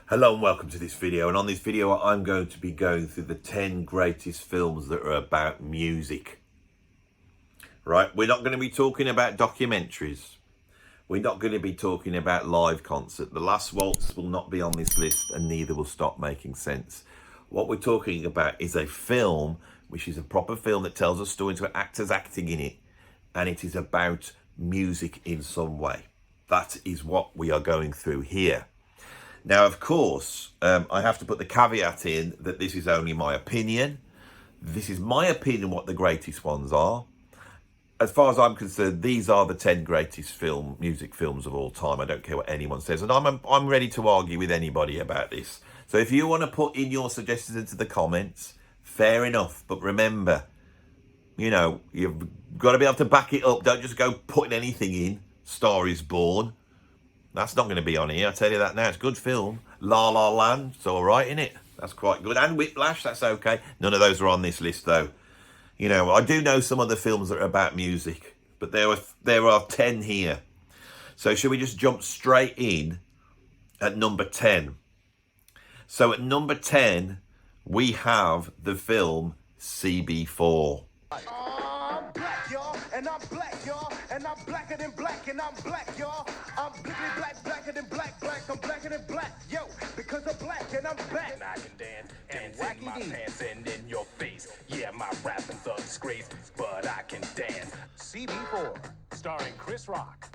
Hello and welcome to this video, and on this video I'm going to be going through the 10 greatest films that are about music. Right, we're not going to be talking about documentaries. We're not going to be talking about live concert. The Last Waltz will not be on this list, and neither will Stop Making Sense. What we're talking about is a film which is a proper film that tells a story with actors acting in it, and it is about music in some way. That is what we are going through here. Now, of course, I have to put the caveat in that this is only my opinion. This is my opinion what the greatest ones are. As far as I'm concerned, these are the 10 greatest music films of all time. I don't care what anyone says. And I'm ready to argue with anybody about this. So if you want to put in your suggestions into the comments, fair enough. But remember, you know, you've got to be able to back it up. Don't just go putting anything in. Star is Born. That's not going to be on here, I tell you that now. It's a good film. La La Land, it's all right, isn't it? That's quite good. And Whiplash, that's okay. None of those are on this list, though. You know, I do know some other films that are about music, but there are 10 here. So should we just jump straight in at number 10? So at number 10, we have the film CB4. I'm black, y'all, and I'm black, y'all, and I'm blacker than black, and I'm black, y'all. I'm blickety black, blacker than black, I'm blacker than black, yo, because I'm black and I'm back. And I can dance in my pants and in your face. Yeah, my rapping's a disgrace, but I can dance. CB4, starring Chris Rock.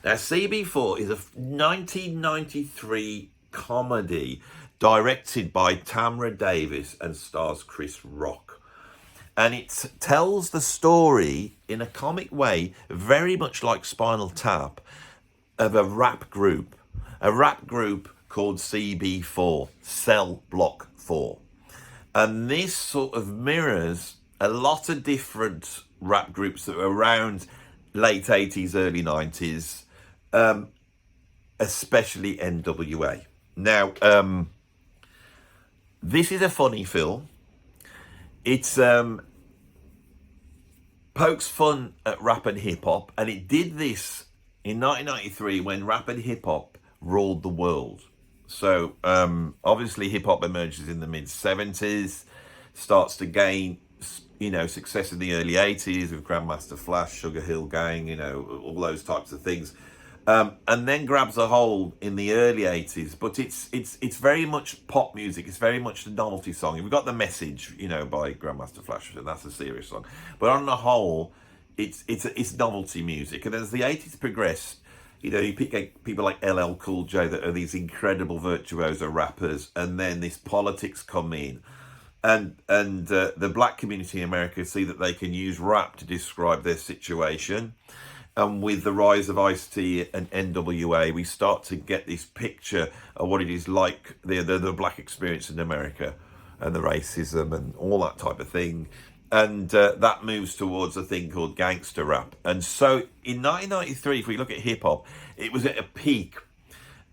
Now, CB4 is a 1993 comedy directed by Tamra Davis and stars Chris Rock. And it tells the story in a comic way, very much like Spinal Tap, of a rap group called CB4, Cell Block 4. And this sort of mirrors a lot of different rap groups that were around late 80s, early 90s, especially NWA. Now, this is a funny film. It's pokes fun at rap and hip hop, and it did this in 1993 when rap and hip hop ruled the world. So obviously hip hop emerges in the mid 70s, starts to gain, you know, success in the early 80s with Grandmaster Flash, Sugar Hill Gang, you know, all those types of things. And then grabs a hold in the early 80s, but it's very much pop music. It's very much the novelty song. We've got The Message, you know, by Grandmaster Flash, and that's a serious song. But on the whole, it's novelty music. And as the 80s progressed, you know, you pick people like LL Cool J that are these incredible virtuoso rappers, and then this politics come in. And the black community in America see that they can use rap to describe their situation. And with the rise of Ice-T and NWA, we start to get this picture of what it is like, the black experience in America, and the racism and all that type of thing. And that moves towards a thing called gangster rap. And so in 1993, if we look at hip-hop, it was at a peak.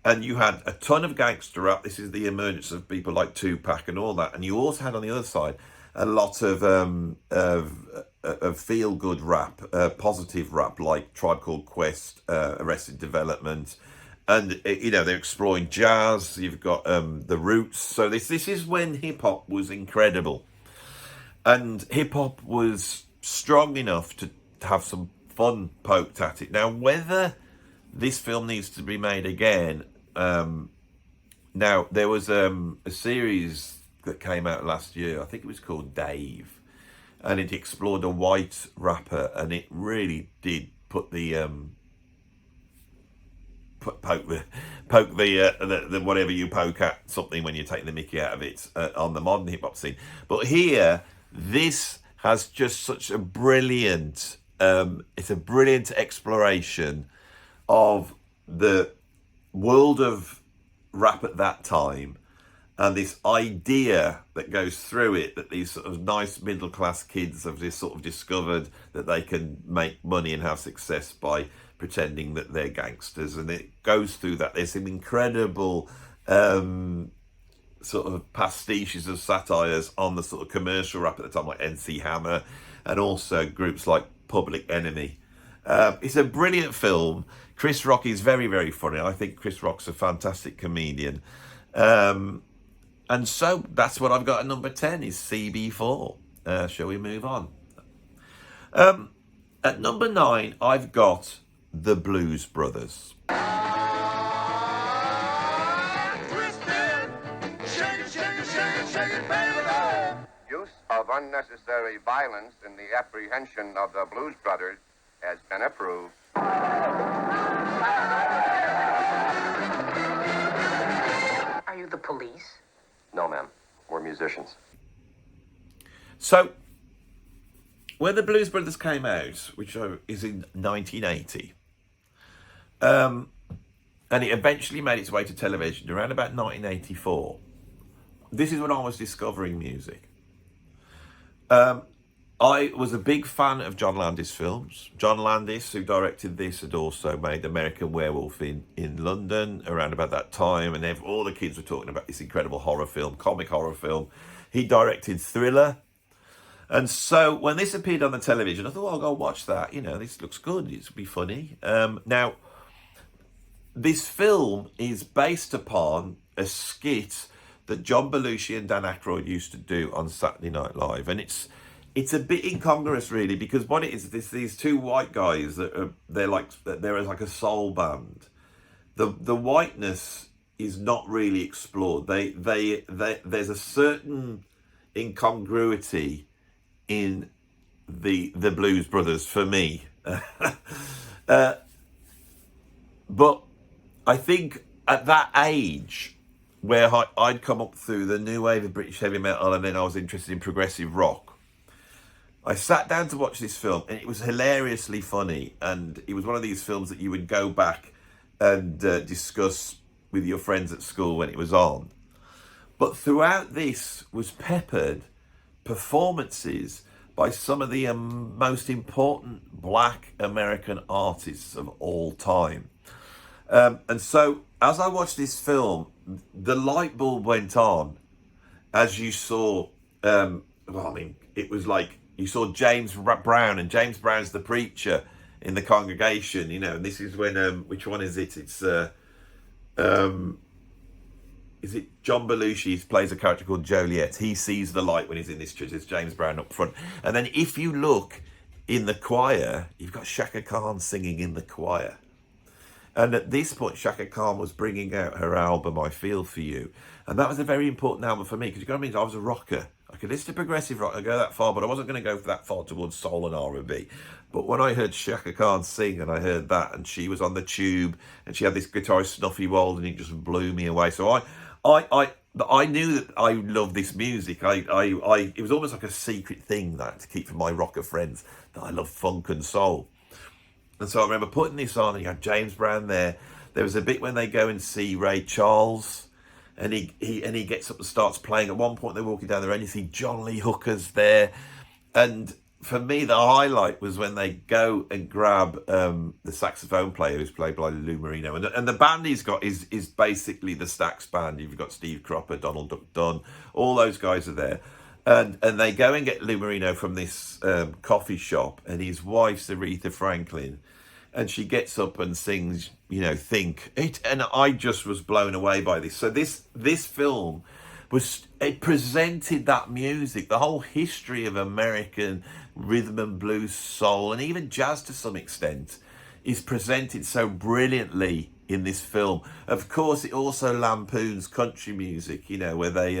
And you had a ton of gangster rap. This is the emergence of people like Tupac and all that. And you also had on the other side a lot of feel-good rap, positive rap, like Tribe Called Quest, Arrested Development, and you know, they're exploring jazz. You've got the Roots. So this is when hip hop was incredible, and hip hop was strong enough to have some fun poked at it. Now, whether this film needs to be made again, now there was a series that came out last year. I think it was called Dave. And it explored a white rapper, and it really did put the poke the whatever you poke at something when you take the mickey out of it on the modern hip hop scene. But here, this has just such a brilliant, it's a brilliant exploration of the world of rap at that time. And this idea that goes through it, that these sort of nice middle-class kids have just sort of discovered that they can make money and have success by pretending that they're gangsters. And it goes through that. There's some incredible sort of pastiches of satires on the sort of commercial rap at the time, like MC Hammer, and also groups like Public Enemy. It's a brilliant film. Chris Rock is very, very funny. I think Chris Rock's a fantastic comedian. And so that's what I've got at number 10 is CB4. Shall we move on? At number 9, I've got the Blues Brothers. Use of unnecessary violence in the apprehension of the Blues Brothers has been approved. Are you the police? No, ma'am. We're musicians. So, when the Blues Brothers came out, which is in 1980, and it eventually made its way to television around about 1984, this is when I was discovering music. I was a big fan of John Landis films. John Landis, who directed this, had also made American Werewolf in London around about that time, and all the kids were talking about this incredible horror film, comic horror film. He directed Thriller. And so when this appeared on the television, I thought, well, I'll go watch that. You know, this looks good. It'll be funny. Now, this film is based upon a skit that John Belushi and Dan Aykroyd used to do on Saturday Night Live. And it's a bit incongruous, really, because what it is, these two white guys that they're like a soul band. The whiteness is not really explored. There's a certain incongruity in the Blues Brothers for me. But I think at that age, where I'd come up through the new wave of British heavy metal, and then I was interested in progressive rock, I sat down to watch this film, and it was hilariously funny, and it was one of these films that you would go back and discuss with your friends at school when it was on. But throughout this was peppered performances by some of the most important black American artists of all time. And so as I watched this film, the light bulb went on as you saw, it was like you saw James Brown, and James Brown's the preacher in the congregation, you know, and this is when, which one is it? It's, is it John Belushi plays a character called Joliet. He sees the light when he's in this church. It's James Brown up front. And then if you look in the choir, you've got Shaka Khan singing in the choir. And at this point, Shaka Khan was bringing out her album, I Feel For You. And that was a very important album for me, because you got to mean, I was a rocker. I could listen to progressive rock, I go that far, but I wasn't going to go that far towards soul and R&B. But when I heard Shaka Khan sing, and I heard that, and she was on the tube, and she had this guitarist Snuffy Walden, and it just blew me away. So I knew that I loved this music. It was almost like a secret thing that to keep from my rocker friends, that I love funk and soul. And so I remember putting this on, and you had James Brown there. There was a bit when they go and see Ray Charles, and he gets up and starts playing. At one point they're walking down there and you see John Lee Hooker's there. And for me, the highlight was when they go and grab the saxophone player, who's played by Lou Marino. And the band he's got is basically the Stax band. You've got Steve Cropper, Donald Duck Dunn, all those guys are there. And they go and get Lou Marino from this coffee shop, and his wife's Aretha Franklin. And she gets up and sings, you know, Think. And I just was blown away by this. So this film it presented that music, the whole history of American rhythm and blues, soul, and even jazz to some extent, is presented so brilliantly in this film. Of course, it also lampoons country music, you know, where they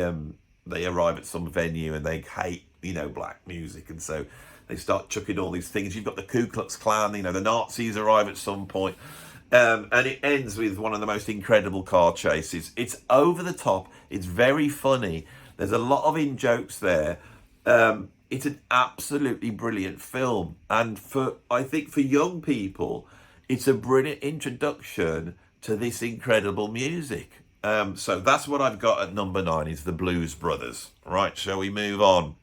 arrive at some venue and they hate, you know, black music, and so they start chucking all these things. You've got the Ku Klux Klan, you know, the Nazis arrive at some point. And it ends with one of the most incredible car chases. It's over the top. It's very funny. There's a lot of in-jokes there. It's an absolutely brilliant film. And I think for young people, it's a brilliant introduction to this incredible music. So that's what I've got at number 9, is the Blues Brothers. Right, shall we move on?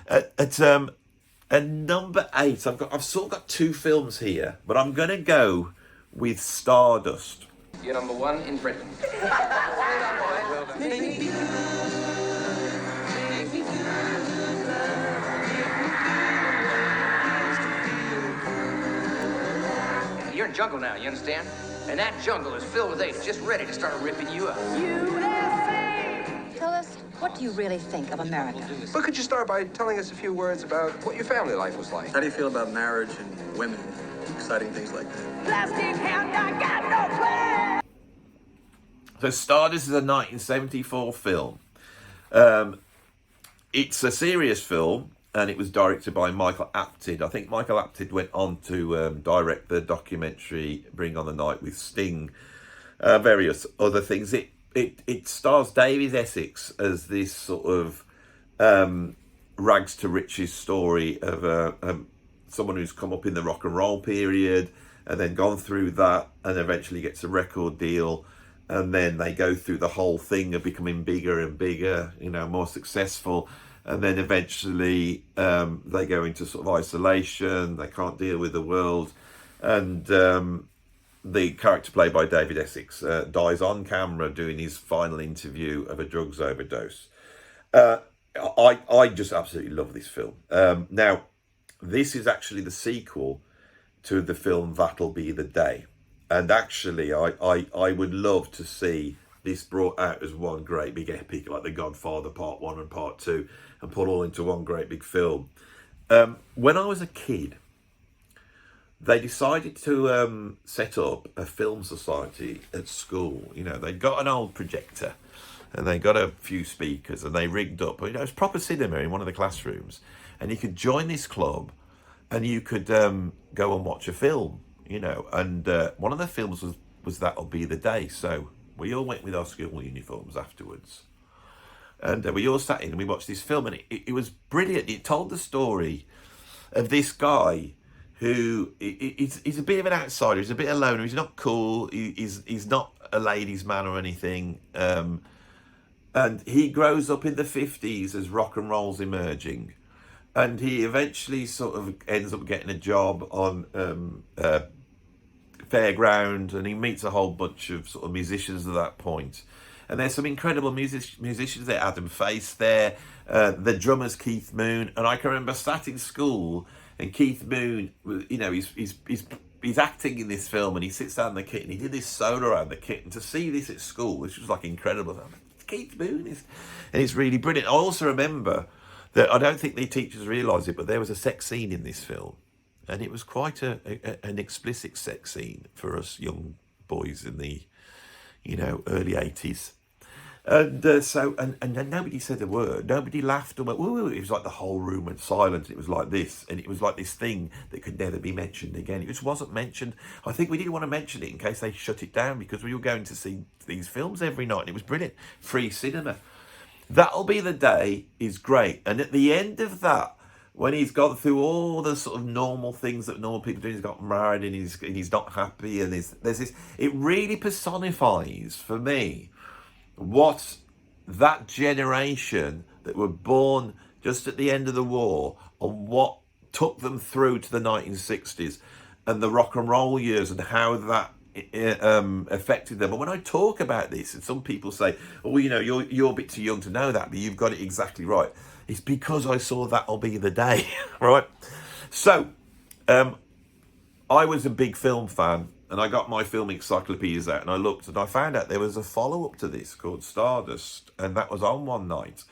At number 8, I've sort of got 2 films here, but I'm going to go with Stardust. You're number 1 in Britain. a jungle now, you understand? And that jungle is filled with apes just ready to start ripping you up. Tell us, what do you really think of America? Well, could you start by telling us a few words about what your family life was like? How do you feel about marriage and women? Exciting things like that. Plastic hand, I got no plan. So Stardust is a 1974 film. It's a serious film, and it was directed by Michael Apted. I think Michael Apted went on to direct the documentary Bring on the Night with Sting, various other things. It stars David Essex as this sort of rags to riches story of someone who's come up in the rock and roll period and then gone through that and eventually gets a record deal, and then they go through the whole thing of becoming bigger and bigger, you know, more successful, and then eventually they go into sort of isolation. They can't deal with the world, and the character played by David Essex dies on camera doing his final interview of a drugs overdose. I just absolutely love this film. Now, this is actually the sequel to the film That'll Be the Day. And actually, I would love to see this brought out as one great big epic, like The Godfather Part 1 and Part 2, and put all into one great big film. When I was a kid, they decided to set up a film society at school. You know, they got an old projector and they got a few speakers and they rigged up, you know, it was proper cinema in one of the classrooms. And you could join this club and you could go and watch a film, you know. And one of the films was That'll Be the Day. So we all went with our school uniforms afterwards. And we all sat in and we watched this film, and it was brilliant. It told the story of this guy who he's a bit of an outsider. He's a bit of a loner. He's not cool. He's not a ladies' man or anything. And he grows up in the 50s as rock and roll's emerging. And he eventually sort of ends up getting a job on Fairground, and he meets a whole bunch of sort of musicians at that point. And there's some incredible musicians there. Adam Face there, the drummer's Keith Moon. And I can remember sat in school, and Keith Moon, you know, he's acting in this film, and he sits down the kit and he did this solo around the kit. And to see this at school, which was like incredible. Keith Moon and it's really brilliant. I also remember that, I don't think the teachers realised it, but there was a sex scene in this film, and it was quite an explicit sex scene for us young boys in the, you know, early 80s. And and nobody said a word. Nobody laughed or went, woo. It was like the whole room went silent. It was like this, and it was like this thing that could never be mentioned again. It just wasn't mentioned. I think we didn't want to mention it in case they shut it down, because we were going to see these films every night, and it was brilliant. Free cinema. That'll Be the Day is great. And at the end of that, when he's gone through all the sort of normal things that normal people do, he's got married and he's not happy, and there's this, it really personifies for me what that generation that were born just at the end of the war, and what took them through to the 1960s and the rock and roll years, and how that affected them. And when I talk about this, and some people say, oh, you know, you're a bit too young to know that, but you've got it exactly right. It's because I saw That'll Be the Day, right? So, I was a big film fan, and I got my film encyclopedias out, and I looked, and I found out there was a follow-up to this called Stardust, and that was on one night.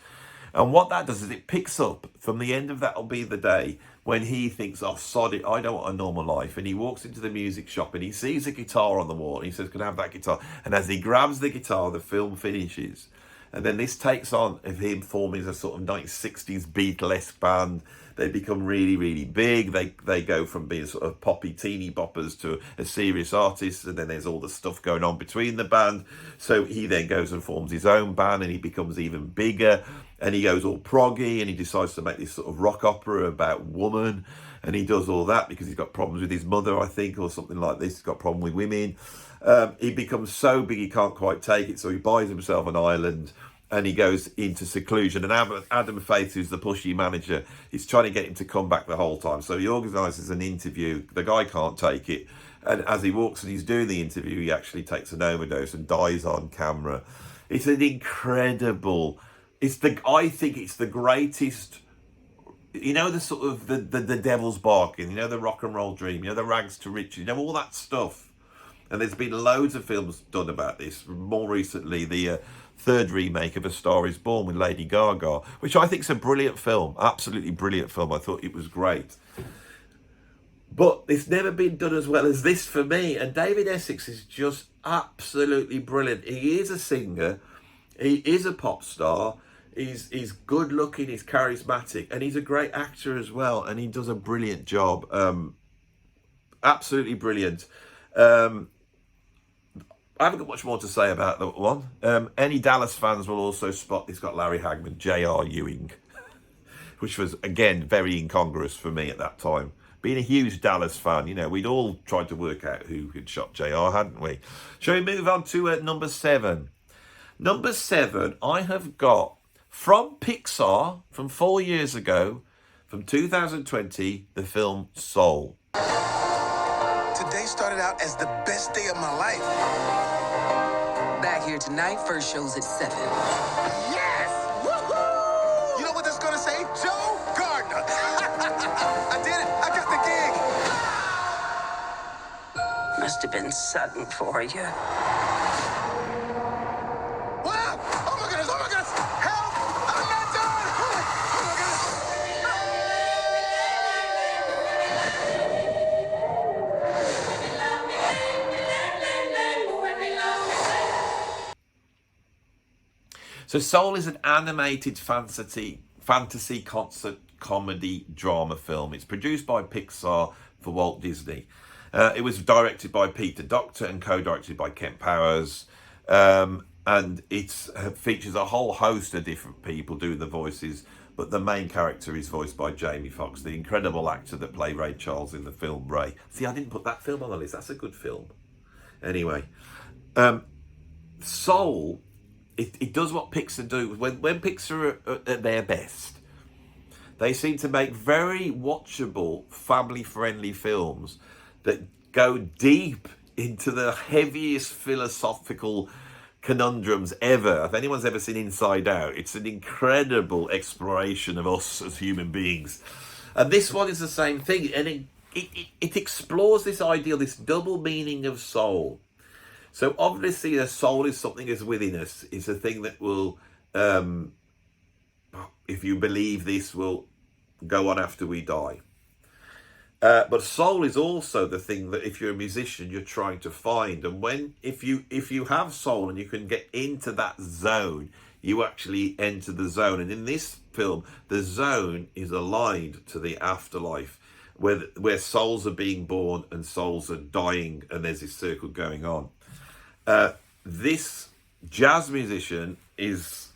And what that does is it picks up from the end of That'll Be the Day, when he thinks, oh, sod it, I don't want a normal life. And he walks into the music shop and he sees a guitar on the wall, and he says, can I have that guitar? And as he grabs the guitar, the film finishes. And then this takes on of him forming a sort of 1960s Beatlesque band. They become really, really big. They go from being sort of poppy teeny boppers to a serious artist, and then there's all the stuff going on between the band. So he then goes and forms his own band, and he becomes even bigger, and he goes all proggy, and he decides to make this sort of rock opera about woman, and he does all that because he's got problems with his mother, I think, or something like this. He's got a problem with women. He becomes so big he can't quite take it, so he buys himself an island and he goes into seclusion. And Adam Faith, who's the pushy manager, is trying to get him to come back the whole time. So he organises an interview. The guy can't take it, and as he walks and he's doing the interview, he actually takes an overdose and dies on camera. It's an incredible. I think it's the greatest you know, the sort of the devil's bargain, you know, the rock and roll dream, you know, the rags to riches, you know, all that stuff. And there's been loads of films done about this. More recently, the third remake of A Star Is Born with Lady Gaga, which I think is a brilliant film, absolutely brilliant film. I thought it was great. But it's never been done as well as this for me. And David Essex is just absolutely brilliant. He is a singer. He is a pop star. He's good looking. He's charismatic. And he's a great actor as well. And he does a brilliant job. Absolutely brilliant. I haven't got much more to say about that one. Any Dallas fans will also spot he's got Larry Hagman, J.R. Ewing, which was, again, very incongruous for me at that time. Being a huge Dallas fan, you know, we'd all tried to work out who had shot JR, hadn't we? Shall we move on to number 7? Number 7, I have got from Pixar, from 4 years ago, from 2020, the film Soul. Today started out as the best day of my life. Back here tonight, first show's at 7. Yes! Woohoo! You know what that's gonna say? Joe Gardner. I did it. I got the gig. Must have been sudden for you. Wow! Oh my goodness! Oh my goodness! Help! I'm not done! Oh my goodness! So Soul is an animated fantasy concert comedy drama film. It's produced by Pixar for Walt Disney. It was directed by Peter Docter and co-directed by Kent Powers. And it features a whole host of different people doing the voices, but the main character is voiced by Jamie Foxx, the incredible actor that played Ray Charles in the film Ray. See, I didn't put that film on the list. That's a good film. Anyway, Soul, it does what Pixar do. When Pixar are at their best, they seem to make very watchable, family-friendly films that go deep into the heaviest philosophical conundrums ever. If anyone's ever seen Inside Out, it's an incredible exploration of us as human beings. And this one is the same thing. And it explores this ideal, this double meaning of soul. So obviously a soul is something that's within us. It's a thing that will, if you believe this, will go on after we die. But soul is also the thing that if you're a musician, you're trying to find. And if you have soul and you can get into that zone, you actually enter the zone. And in this film, the zone is aligned to the afterlife, where souls are being born and souls are dying, and there's this circle going on. This jazz musician is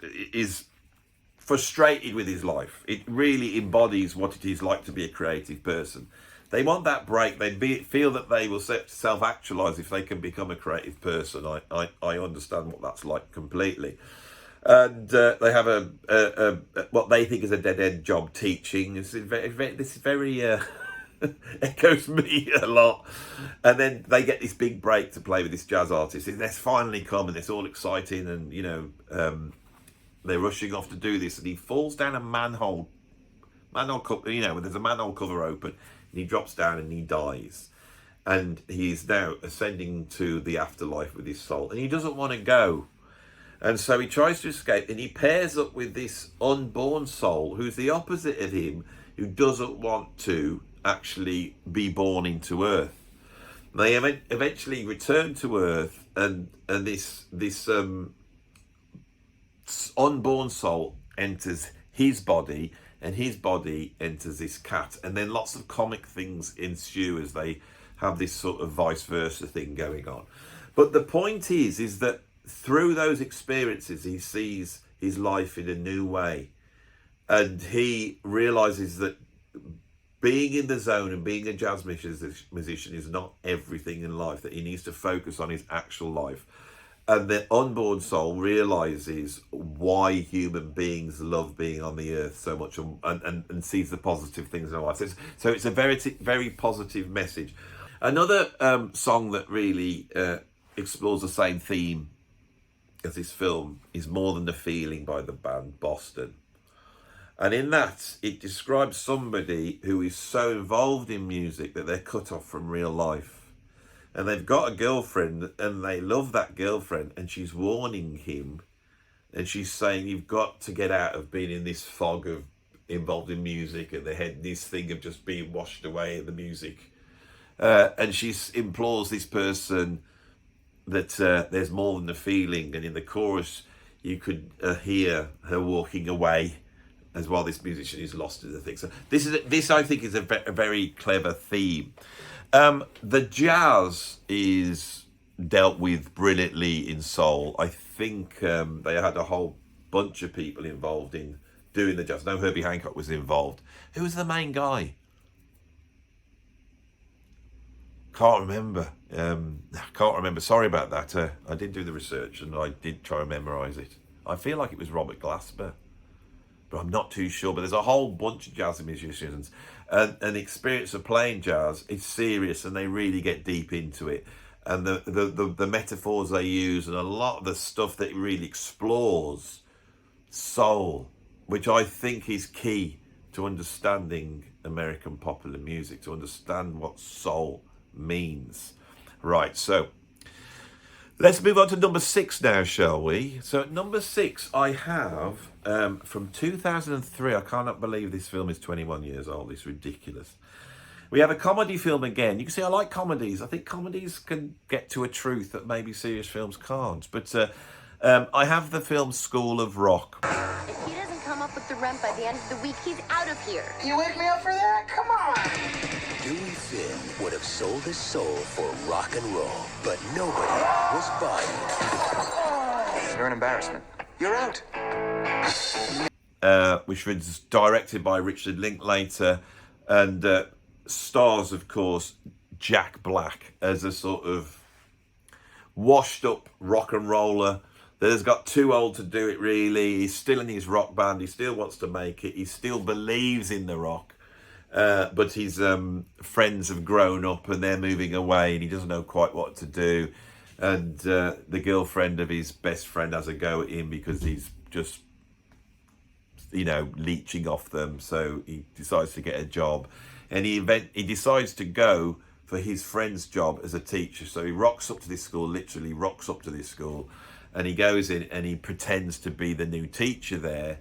frustrated with his life. It really embodies what it is like to be a creative person. They want that break. They feel that they will self-actualize if they can become a creative person. I understand what that's like completely. And they have a what they think is a dead-end job teaching. This is very echoes me a lot. And then they get this big break to play with this jazz artist. It's finally come, and it's all exciting, and you know, they're rushing off to do this, and he falls down a manhole cover, you know, there's a manhole cover open, and he drops down and he dies. And he is now ascending to the afterlife with his soul, and he doesn't want to go. And so he tries to escape, and he pairs up with this unborn soul who's the opposite of him, who doesn't want to actually be born into Earth. They eventually return to Earth, and this unborn soul enters his body, and his body enters this cat, and then lots of comic things ensue as they have this sort of vice versa thing going on. But the point is that through those experiences, he sees his life in a new way, and he realizes that being in the zone and being a jazz musician is not everything in life, that he needs to focus on his actual life. And the unborn soul realizes why human beings love being on the earth so much, and sees the positive things in their life. So it's a very, very positive message. Another song that really explores the same theme as this film is More Than the Feeling by the band Boston. And in that, it describes somebody who is so involved in music that they're cut off from real life. And they've got a girlfriend and they love that girlfriend, and she's warning him, and she's saying, you've got to get out of being in this fog of involved in music, and they had this thing of just being washed away in the music. And she implores this person that there's more than a feeling. And in the chorus, you could hear her walking away as while this musician is lost in the thing. So this I think is a very clever theme. The jazz is dealt with brilliantly in Soul. I think they had a whole bunch of people involved in doing the jazz. No, Herbie Hancock was involved. Who was the main guy? Can't remember. Can't remember. Sorry about that. I did do the research and I did try and memorise it. I feel like it was Robert Glasper, but I'm not too sure. But there's a whole bunch of jazz musicians, and the experience of playing jazz is serious, and they really get deep into it. And the metaphors they use, and a lot of the stuff that really explores soul, which I think is key to understanding American popular music, to understand what soul means. Right, so let's move on to number 6 now, shall we? So at number 6, I have from 2003. I cannot believe this film is 21 years old. It's ridiculous. We have a comedy film again. You can see I like comedies. I think comedies can get to a truth that maybe serious films can't. But I have the film School of Rock. If he doesn't come up with the rent by the end of the week, he's out of here. You wake me up for that? Come on! Dewey Finn would have sold his soul for rock and roll, but nobody was buying. You're an embarrassment. You're out. Which was directed by Richard Linklater and stars, of course, Jack Black as a sort of washed up rock and roller that has got too old to do it, really. He's still in his rock band. He still wants to make it. He still believes in the rock. But his friends have grown up and they're moving away and he doesn't know quite what to do. And the girlfriend of his best friend has a go at him because he's just, leeching off them. So he decides to get a job. And he decides to go for his friend's job as a teacher. So he rocks up to this school, literally rocks up to this school. And he goes in and he pretends to be the new teacher there.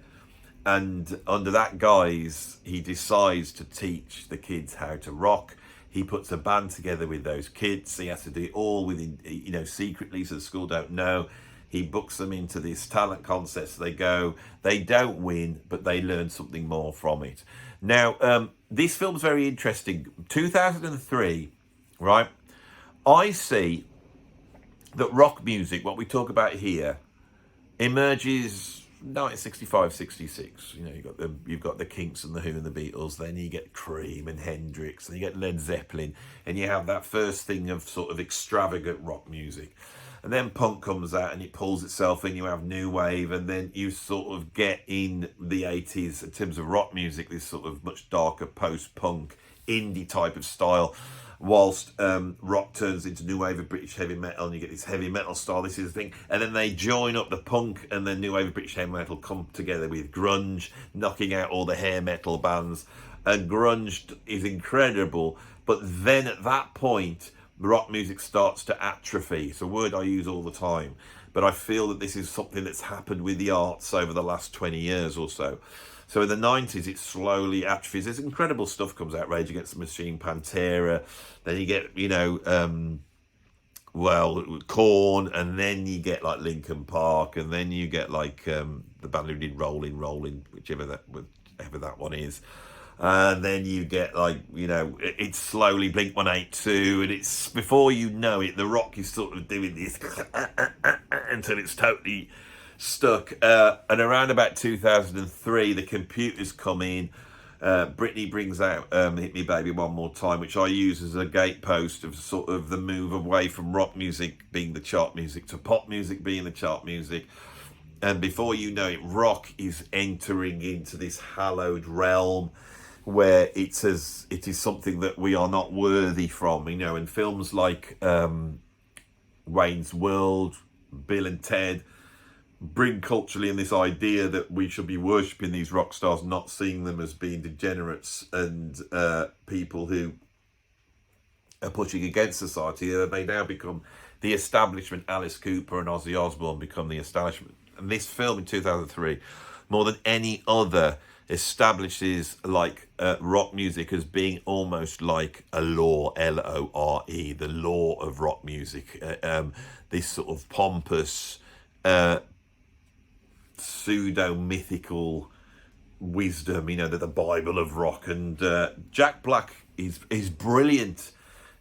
And under that guise, he decides to teach the kids how to rock. He puts a band together with those kids. He has to do it all within, secretly, so the school don't know. He books them into this talent contest. They go, they don't win, but they learn something more from it. Now, this film's very interesting. 2003, right? I see that rock music, what we talk about here, emerges 1965, 66. You've got the Kinks and the Who and the Beatles. Then you get Cream and Hendrix, and you get Led Zeppelin, and you have that first thing of sort of extravagant rock music. And then punk comes out and it pulls itself in. You have new wave, and then you sort of get in the 80s in terms of rock music, this sort of much darker post-punk indie type of style. Whilst rock turns into new wave of British heavy metal, and you get this heavy metal style. This is the thing, and then they join up the punk and then new wave of British heavy metal come together with grunge, knocking out all the hair metal bands. And grunge is incredible, but then at that point, rock music starts to atrophy. It's a word I use all the time, but I feel that this is something that's happened with the arts over the last 20 years or so. So in the 90s, it slowly atrophies. There's incredible stuff comes out. Rage Against the Machine, Pantera. Then you get, Korn. And then you get like Linkin Park. And then you get like the band who did Rolling, whichever that one is. And then you get like, it's slowly Blink-182. And it's, before you know it, the rock is sort of doing this until it's totally stuck. And around about 2003, the computers come in. Britney brings out Hit Me Baby One More Time, which I use as a gatepost of sort of the move away from rock music being the chart music to pop music being the chart music. And before you know it, rock is entering into this hallowed realm where it is something that we are not worthy from. In films like Wayne's World, Bill and Ted, bring culturally in this idea that we should be worshipping these rock stars, not seeing them as being degenerates and people who are pushing against society. They now become the establishment. Alice Cooper and Ozzy Osbourne become the establishment. And this film in 2003, more than any other, establishes like rock music as being almost like a law, L-O-R-E, the law of rock music. This sort of pompous, pseudo-mythical wisdom, you know, that the Bible of rock. And Jack Black is brilliant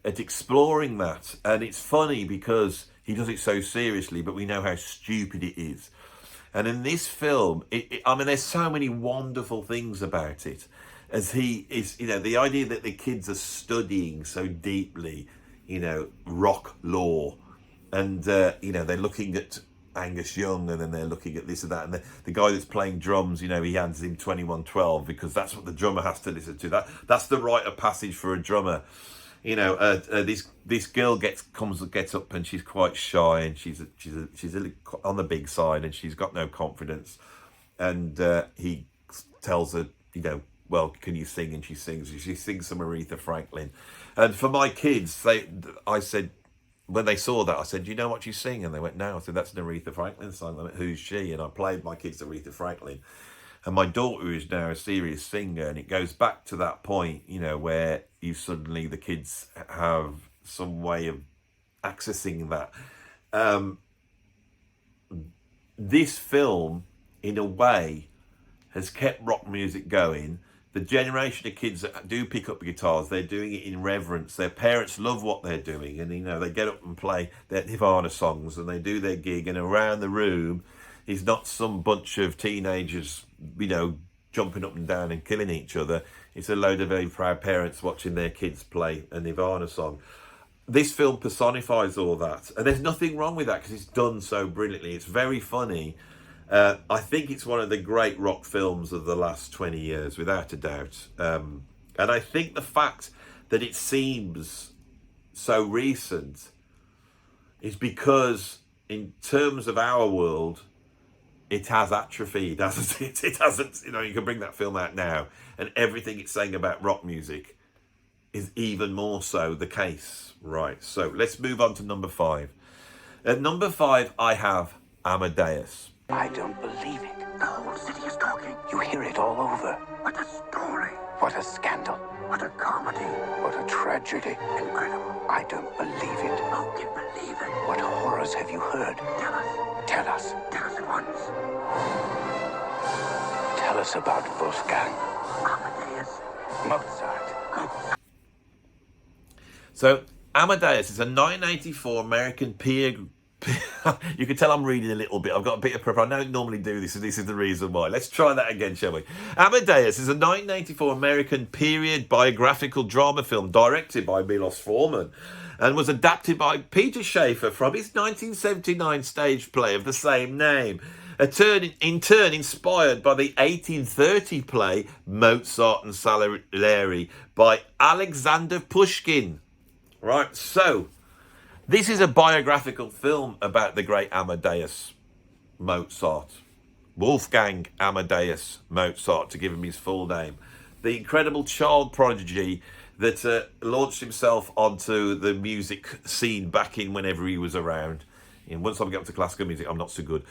at exploring that. And it's funny because he does it so seriously, but we know how stupid it is. And in this film, I mean, there's so many wonderful things about it. As he is, you know, the idea that the kids are studying so deeply, you know, rock lore. And, you know, they're looking at Angus Young, and then they're looking at this and that. And the guy that's playing drums, you know, he hands him 2112 because that's what the drummer has to listen to. That's the rite of passage for a drummer. You know, this girl gets up and she's quite shy, and she's on the big side, and she's got no confidence. And he tells her, you know, well, can you sing? And she sings. She sings some Aretha Franklin. And for my kids, I said, when they saw that, I said, do you know what you sing? And they went, no. I said, that's an Aretha Franklin song. They went, who's she? And I played my kids Aretha Franklin. And my daughter is now a serious singer, and it goes back to that point, you know, where the kids have some way of accessing that. This film, in a way, has kept rock music going. The generation of kids that do pick up guitars, they're doing it in reverence. Their parents love what they're doing, and, you know, they get up and play their Nirvana songs, and they do their gig, and around the room is not some bunch of teenagers, you know, jumping up and down and killing each other. It's a load of very proud parents watching their kids play a Nirvana song. This film personifies all that. And there's nothing wrong with that because it's done so brilliantly. It's very funny. I think it's one of the great rock films of the last 20 years, without a doubt. And I think the fact that it seems so recent is because, in terms of our world, it has atrophied, hasn't it? It hasn't, you know, you can bring that film out now, and everything it's saying about rock music is even more so the case. Right, so let's move on to number 5. At number 5, I have Amadeus. I don't believe it. The whole city is talking. You hear it all over. What a story. What a scandal. What a comedy. What a tragedy. Incredible. I don't believe it. Who can believe it? What horrors have you heard? Tell us. Tell us. Tell us at once. Tell us about Wolfgang. Amadeus. Mozart. So, Amadeus is a 1984 American you can tell I'm reading a little bit. I've got a bit of prep. I don't normally do this, and this is the reason why. Let's try that again, shall we? Amadeus is a 1984 American period biographical drama film directed by Milos Forman and was adapted by Peter Shaffer from his 1979 stage play of the same name. In turn inspired by the 1830 play Mozart and Salieri by Alexander Pushkin. Right, so this is a biographical film about the great Amadeus Mozart. Wolfgang Amadeus Mozart, to give him his full name. The incredible child prodigy that launched himself onto the music scene back in whenever he was around. And once I get up to classical music, I'm not so good.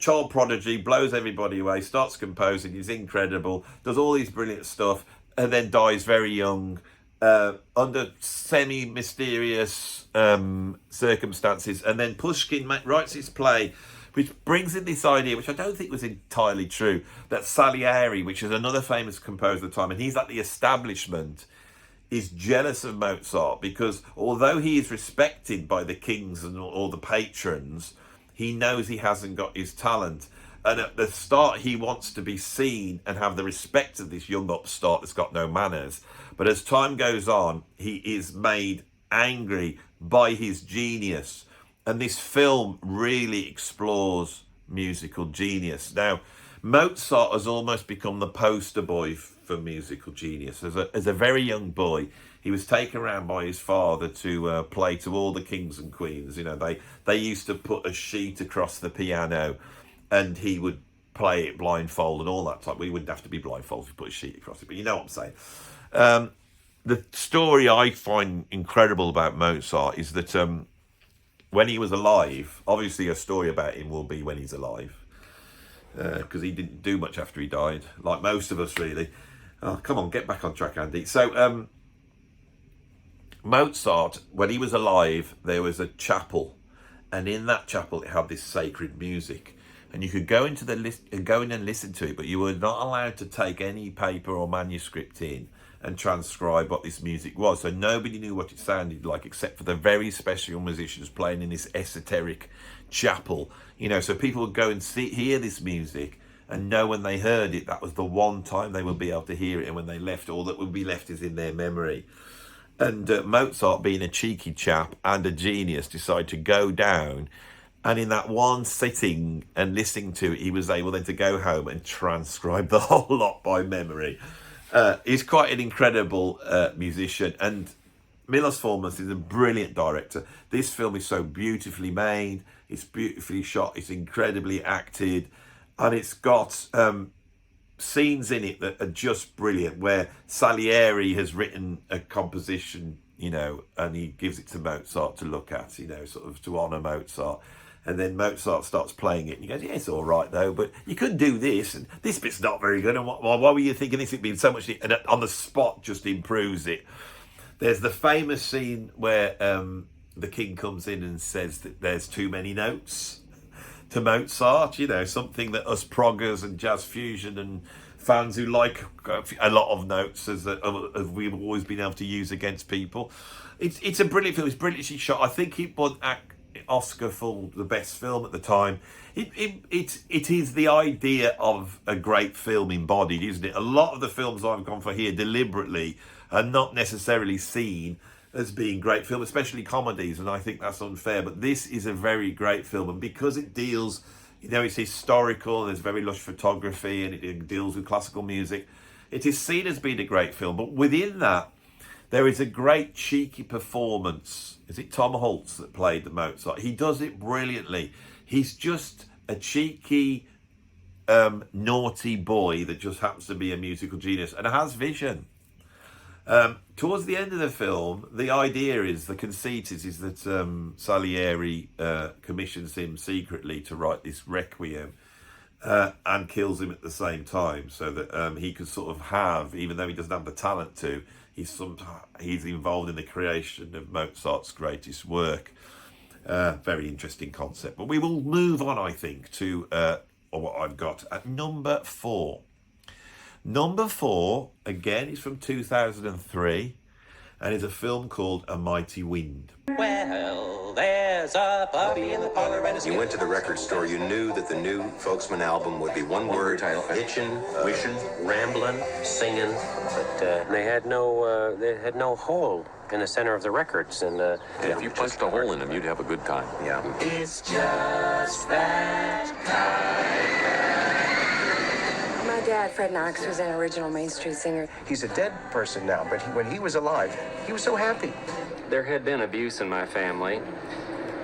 Child prodigy, blows everybody away, starts composing, he's incredible, does all these brilliant stuff, and then dies very young. Under semi-mysterious circumstances, and then Pushkin writes his play, which brings in this idea, which I don't think was entirely true, that Salieri, which is another famous composer of the time, and he's like the establishment, is jealous of Mozart because although he is respected by the kings and all the patrons, he knows he hasn't got his talent. And at the start, he wants to be seen and have the respect of this young upstart that's got no manners. But as time goes on, he is made angry by his genius. And this film really explores musical genius. Now, Mozart has almost become the poster boy for musical genius. As a very young boy, he was taken around by his father to play to all the kings and queens. You know, they used to put a sheet across the piano, and he would play it blindfold and all that type. We wouldn't have to be blindfolded to put a sheet across it, but you know what I'm saying. The story I find incredible about Mozart is that when he was alive, obviously a story about him will be when he's alive, because he didn't do much after he died, like most of us really. Oh, come on, get back on track, Andy. So Mozart, when he was alive, there was a chapel, and in that chapel it had this sacred music, and you could go into go in and listen to it, but you were not allowed to take any paper or manuscript in and transcribe what this music was. So nobody knew what it sounded like except for the very special musicians playing in this esoteric chapel. You know, so people would go and hear this music and know when they heard it, that was the one time they would be able to hear it, and when they left, all that would be left is in their memory. And Mozart, being a cheeky chap and a genius, decided to go down, and in that one sitting and listening to it, he was able then to go home and transcribe the whole lot by memory. He's quite an incredible musician, and Milos Forman is a brilliant director. This film is so beautifully made, it's beautifully shot, it's incredibly acted, and it's got scenes in it that are just brilliant, where Salieri has written a composition, you know, and he gives it to Mozart to look at, you know, sort of to honour Mozart. And then Mozart starts playing it, and he goes, yeah, it's all right, though, but you could do this, and this bit's not very good, and why were you thinking this would be so much... And on the spot just improves it. There's the famous scene where the king comes in and says that there's too many notes to Mozart, you know, something that us proggers and jazz fusion and fans who like a lot of notes as we've always been able to use against people. It's a brilliant film, it's brilliantly shot. I think it won Oscar for the best film at the time. It is the idea of a great film embodied, isn't it? A lot of the films I've gone for here deliberately are not necessarily seen as being great film, especially comedies, and I think that's unfair, but this is a very great film, and because it deals, you know, it's historical, there's very lush photography, and it deals with classical music, it is seen as being a great film. But within that, there is a great cheeky performance. Is it Tom Hulce that played the Mozart? He does it brilliantly. He's just a cheeky, naughty boy that just happens to be a musical genius and has vision. Towards the end of the film, the idea is, the conceit is that Salieri commissions him secretly to write this requiem and kills him at the same time, so that he can sort of have, even though he doesn't have the talent to, he's involved in the creation of Mozart's greatest work. Very interesting concept. But we will move on, I think, to what I've got at number 4. Number 4, again, is from 2003, and is a film called A Mighty Wind. Well, there's a puppy in the parlor and You went to the record store, you knew that the new Folksman album would be one word, itching, wishing, rambling, singing. But they had no hole in the center of the records, and if you punched a hole in them, you'd have a good time. Yeah. It's just that kind. My dad, Fred Knox, was an original Main Street singer. He's a dead person now, but when he was alive, he was so happy. there had been abuse in my family,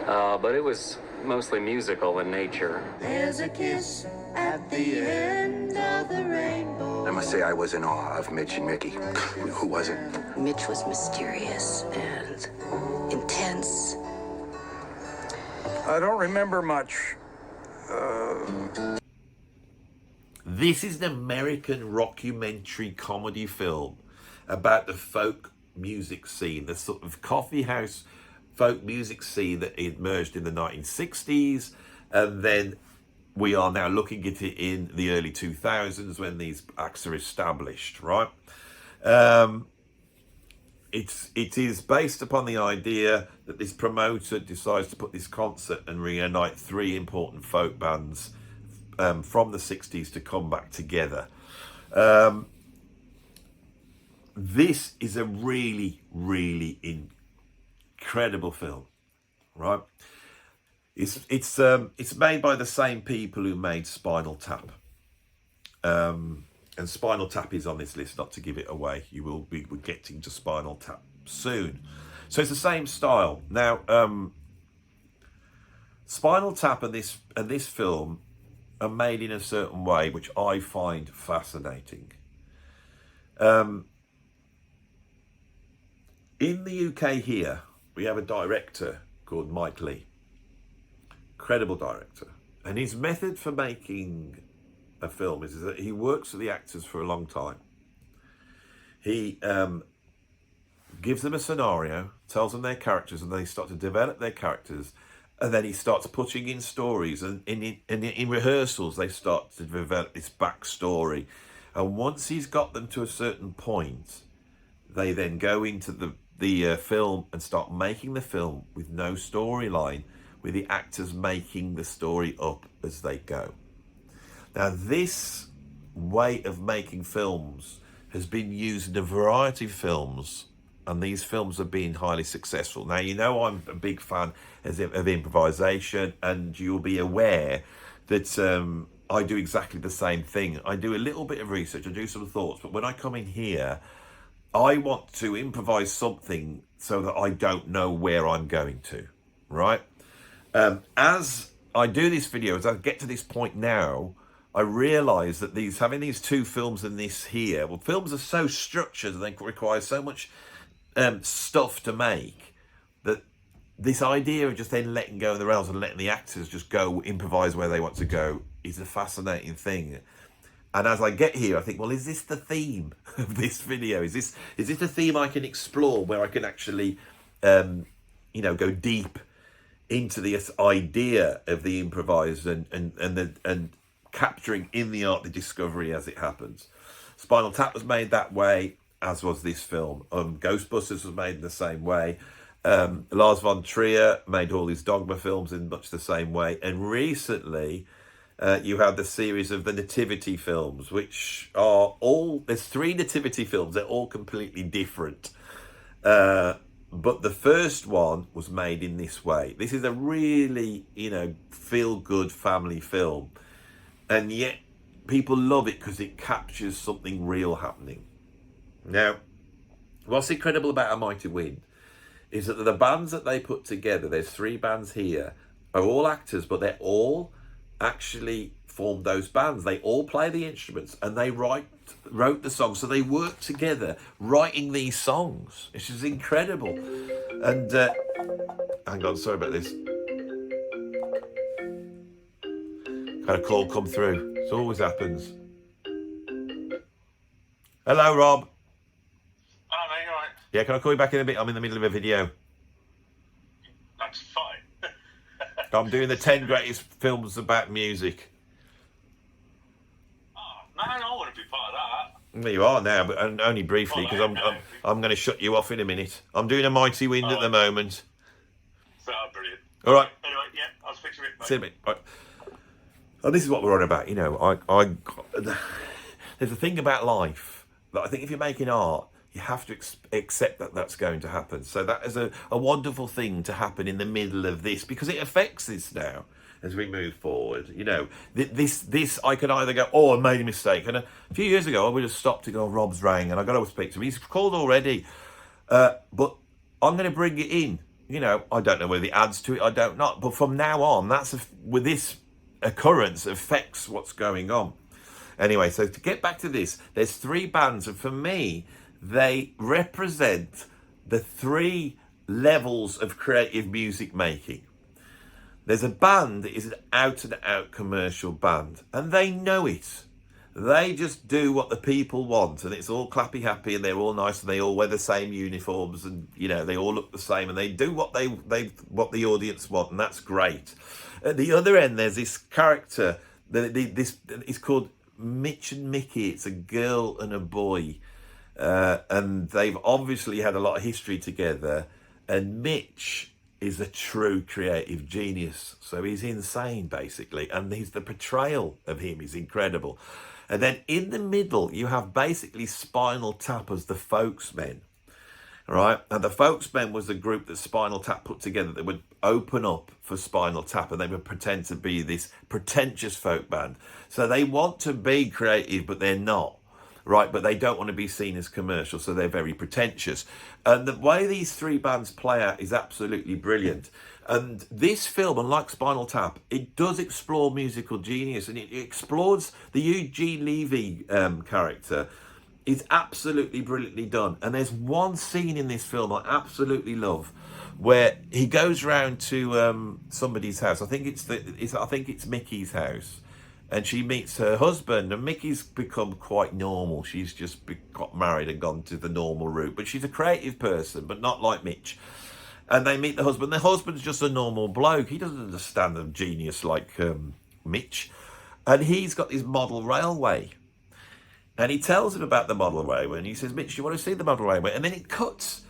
but it was mostly musical in nature. There's a kiss at the end of the rainbow. I must say I was in awe of Mitch and Mickey. Who wasn't? Mitch was mysterious and intense. I don't remember much. This is an American rockumentary comedy film about the folk music scene, the sort of coffee house folk music scene that emerged in the 1960s, and then we are now looking at it in the early 2000s when these acts are established, right? It is based upon the idea that this promoter decides to put this concert and reunite three important folk bands from the 60s to come back together. This is a really, really incredible film, right? It's made by the same people who made Spinal Tap. And Spinal Tap is on this list, not to give it away. You will be getting to Spinal Tap soon. So it's the same style. Now, Spinal Tap and this film are made in a certain way, which I find fascinating. In the UK here, we have a director called Mike Leigh. Incredible director. And his method for making a film is that he works with the actors for a long time. He gives them a scenario, tells them their characters, and they start to develop their characters. And then he starts putting in stories, and in rehearsals they start to develop this backstory. And once he's got them to a certain point, they then go into the film and start making the film with no storyline, with the actors making the story up as they go. Now, this way of making films has been used in a variety of films, and these films have been highly successful. Now, you know I'm a big fan of improvisation, and you'll be aware that I do exactly the same thing. I do a little bit of research, I do some thoughts, but when I come in here, I want to improvise something so that I don't know where I'm going to, right? As I do this video, as I get to this point now, I realise that having these two films and this here, well, films are so structured and they require so much stuff to make, that this idea of just then letting go of the rails and letting the actors just go improvise where they want to go is a fascinating thing. And as I get here, I think, well, is this the theme of this video? Is this a theme I can explore, where I can actually, go deep into this idea of the improvised and capturing in the art the discovery as it happens. Spinal Tap was made that way, as was this film. Ghostbusters was made in the same way. Lars von Trier made all his Dogma films in much the same way. And recently, you have the series of the Nativity films, which are there's 3 Nativity films. They're all completely different. But the first one was made in this way. This is a really, feel-good family film. And yet people love it because it captures something real happening. Now, what's incredible about A Mighty Wind is that the bands that they put together, there's 3 bands here, are all actors, but they're all actually formed those bands. They all play the instruments and they wrote the songs. So they work together writing these songs. It's just incredible. And hang on, sorry about this. Had a call come through. It always happens. Hello, Rob. Hello, mate, you alright? Yeah, can I call you back in a bit? I'm in the middle of a video. That's fine. I'm doing the 10 greatest films about music. Oh, no, I want to be part of that. There you are now, but only briefly, because I'm going to shut you off in a minute. I'm doing A Mighty Wind at the moment. So, brilliant. All right. Anyway, yeah, I'll speak to you a bit. See you in a bit. Right. And this is what we're on about. There's a thing about life that I think if you're making art, you have to accept that that's going to happen. So that is a wonderful thing to happen in the middle of this, because it affects this now as we move forward. This I can either go, oh, I made a mistake. And a few years ago, I would have stopped to go, Rob's rang, and I got to speak to him. He's called already. But I'm going to bring it in. I don't know whether it adds to it, I don't know. But from now on, with this occurrence affects what's going on. Anyway, so to get back to this, there's 3 bands, and for me, they represent the 3 levels of creative music making. There's a band that is an out-and-out commercial band, and they know it. They just do what the people want, and it's all clappy happy, and they're all nice, and they all wear the same uniforms, and they all look the same, and they do what what the audience want, and that's great. At the other end, there's this character. This is called Mitch and Mickey. It's a girl and a boy, and they've obviously had a lot of history together. And Mitch is a true creative genius, so he's insane basically, and the portrayal of him is incredible. And then in the middle, you have basically Spinal Tap as the folksmen, right? And the Folksmen was a group that Spinal Tap put together that would open up for Spinal Tap, and they would pretend to be this pretentious folk band. So they want to be creative, but they're not, right? But they don't want to be seen as commercial, so they're very pretentious. And the way these three bands play out is absolutely brilliant. And this film, unlike Spinal Tap, it does explore musical genius, and it explores the Eugene Levy character. Is absolutely brilliantly done. And there's one scene in this film I absolutely love, where he goes round to somebody's house. I think it's Mickey's house, and she meets her husband. And Mickey's become quite normal. She's just got married and gone to the normal route, but she's a creative person, but not like Mitch. And they meet the husband. The husband's just a normal bloke. He doesn't understand the genius like Mitch, and he's got this model railway. And he tells him about the model railway, and he says, Mitch, you want to see the model railway? And then it cuts,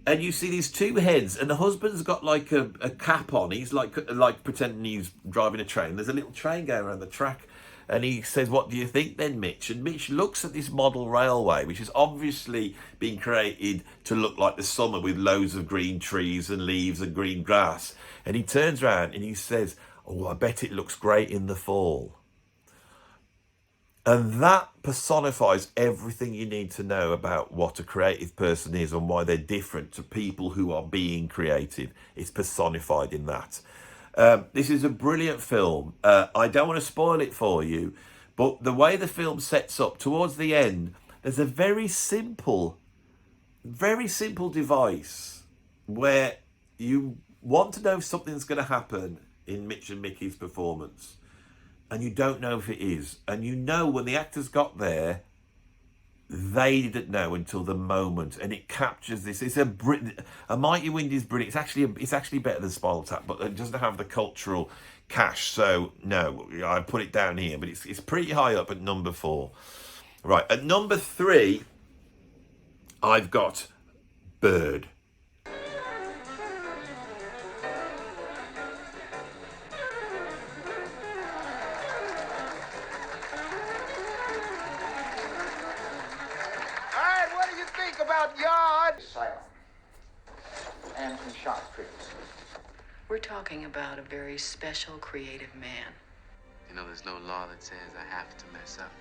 and you see these two heads, and the husband's got like a cap on. He's like pretending he's driving a train. There's a little train going around the track, and he says, what do you think then, Mitch? And Mitch looks at this model railway, which has obviously been created to look like the summer with loads of green trees and leaves and green grass. And he turns around and he says, oh, I bet it looks great in the fall. And that personifies everything you need to know about what a creative person is and why they're different to people who are being creative. It's personified in that. This is a brilliant film. I don't want to spoil it for you, but the way the film sets up towards the end, there's a very simple device where you want to know if something's going to happen in Mitch and Mickey's performance, and you don't know if it is. And you know when the actors got there, they didn't know until the moment, and it captures this. It's a Mighty Wind is brilliant. It's actually better than Spinal Tap, but it doesn't have the cultural cash. So no, I put it down here, but it's pretty high up at number 4. Right, at number 3, I've got Bird. About yard asylum and some shop trees. We're talking about a very special, creative man. You know, there's no law that says I have to mess up.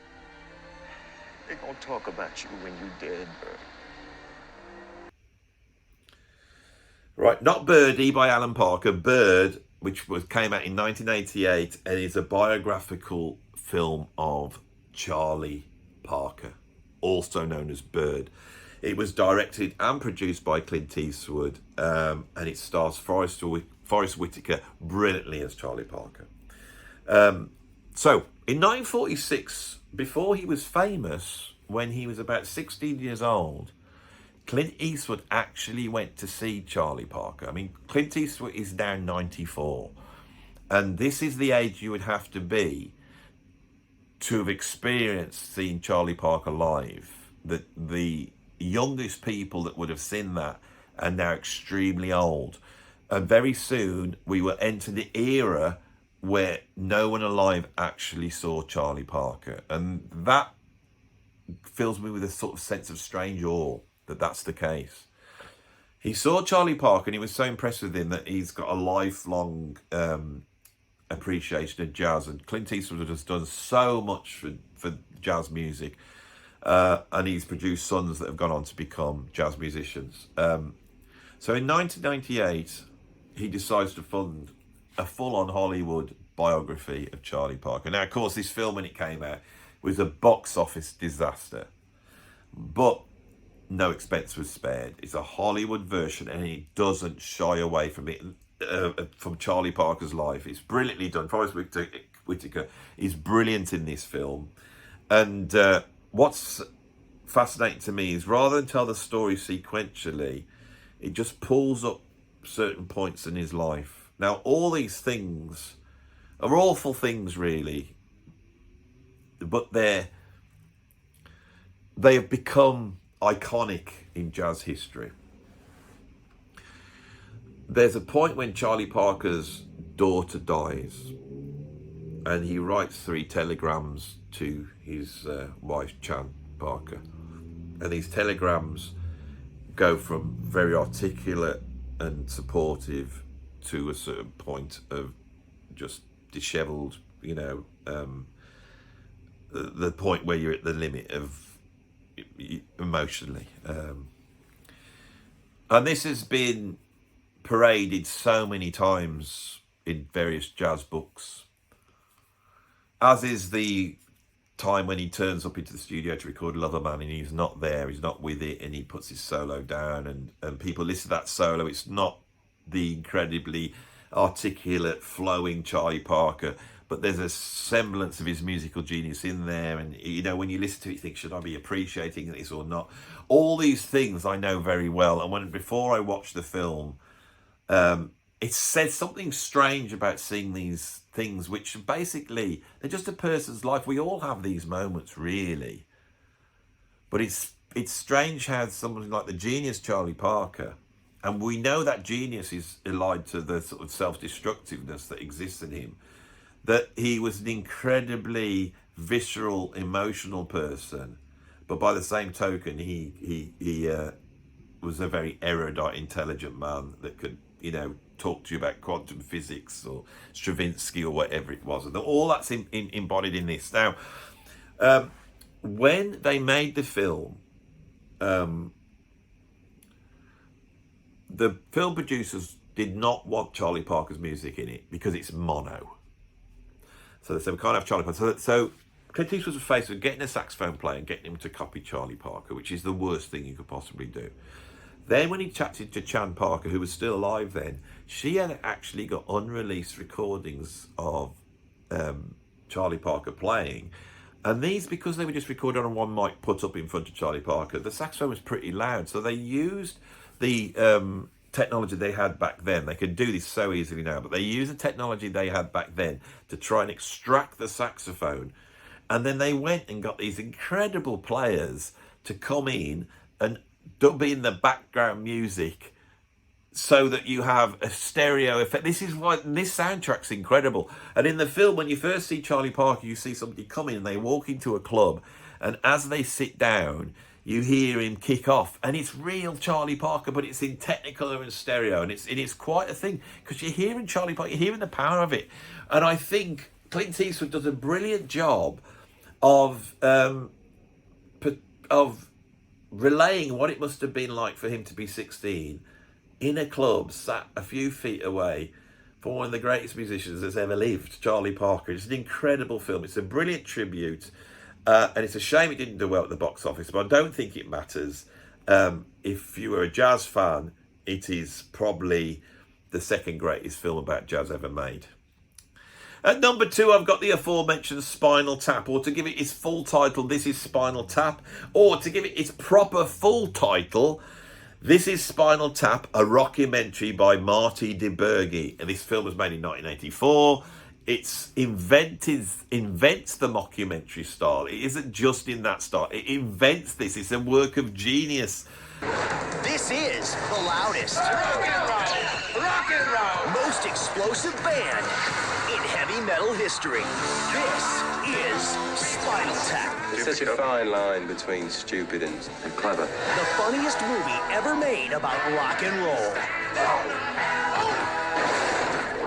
They're gonna talk about you when you dead, Bird. Right, not Birdie by Alan Parker. Bird, which came out in 1988, and is a biographical film of Charlie Parker, also known as Bird. It was directed and produced by Clint Eastwood, and it stars Forrest Whitaker brilliantly as Charlie Parker. So, in 1946, before he was famous, when he was about 16 years old, Clint Eastwood actually went to see Charlie Parker. I mean, Clint Eastwood is now 94, and this is the age you would have to be to have experienced seeing Charlie Parker live. The youngest people that would have seen that are now extremely old, and very soon we will enter the era where no one alive actually saw Charlie Parker, and that fills me with a sort of sense of strange awe that that's the case. He saw Charlie Parker and he was so impressed with him that he's got a lifelong appreciation of jazz, and Clint Eastwood has done so much for jazz music. And he's produced sons that have gone on to become jazz musicians. So in 1998, he decides to fund a full-on Hollywood biography of Charlie Parker. Now, of course, this film, when it came out, was a box office disaster. But no expense was spared. It's a Hollywood version, and it doesn't shy away from it, from Charlie Parker's life. It's brilliantly done. Forrest Whitaker is brilliant in this film. And what's fascinating to me is rather than tell the story sequentially, it just pulls up certain points in his life. Now, all these things are awful things, really, but they have become iconic in jazz history. There's a point when Charlie Parker's daughter dies, and he writes 3 telegrams to his wife, Chan Parker. And these telegrams go from very articulate and supportive to a certain point of just dishevelled, you know, the point where you're at the limit of emotionally. And this has been paraded so many times in various jazz books, as is the time when he turns up into the studio to record Lover Man and he's not there, he's not with it, and he puts his solo down, and people listen to that solo. It's not the incredibly articulate, flowing Charlie Parker, but there's a semblance of his musical genius in there. And, you know, when you listen to it, you think, should I be appreciating this or not? All these things I know very well. And before I watched the film, it says something strange about seeing these things, which basically, they're just a person's life. We all have these moments, really. But it's strange how somebody like the genius Charlie Parker, and we know that genius is allied to the sort of self-destructiveness that exists in him, that he was an incredibly visceral, emotional person, but by the same token, he was a very erudite, intelligent man that could, you know, talk to you about quantum physics or Stravinsky or whatever it was. And all that's embodied in this. Now, when they made the film, the film producers did not want Charlie Parker's music in it because it's mono. So they said, we can't have Charlie Parker. So Clint Eastwood was faced with getting a saxophone player and getting him to copy Charlie Parker, which is the worst thing you could possibly do. Then when he chatted to Chan Parker, who was still alive then, she had actually got unreleased recordings of Charlie Parker playing. And these, because they were just recorded on one mic put up in front of Charlie Parker, the saxophone was pretty loud. So they used the technology they had back then. They could do this so easily now, but they used the technology they had back then to try and extract the saxophone. And then they went and got these incredible players to come in and dub in the background music so that you have a stereo effect. This is why this soundtrack's incredible. And in the film, when you first see Charlie Parker, you see somebody come in and they walk into a club, and as they sit down, you hear him kick off, and it's real Charlie Parker, but it's in Technicolor and stereo, and it's quite a thing, because you're hearing Charlie Parker, you're hearing the power of it. And I think Clint Eastwood does a brilliant job of relaying what it must have been like for him to be 16 in a club, sat a few feet away from one of the greatest musicians that's ever lived, Charlie Parker. It's an incredible film. It's a brilliant tribute. And it's a shame it didn't do well at the box office, but I don't think it matters. If you were a jazz fan, it is probably the second greatest film about jazz ever made. At number 2, I've got the aforementioned Spinal Tap, or to give it its full title, This is Spinal Tap, or to give it its proper full title, This is Spinal Tap, a rockumentary by Marty DeBurgi. And this film was made in 1984. It invents the mockumentary style. It isn't just in that style. It invents this. It's a work of genius. This is the loudest, rock and roll, most explosive band in heavy metal history. This is Spinal Tap. There's such a fine line between stupid and clever. The funniest movie ever made about rock and roll.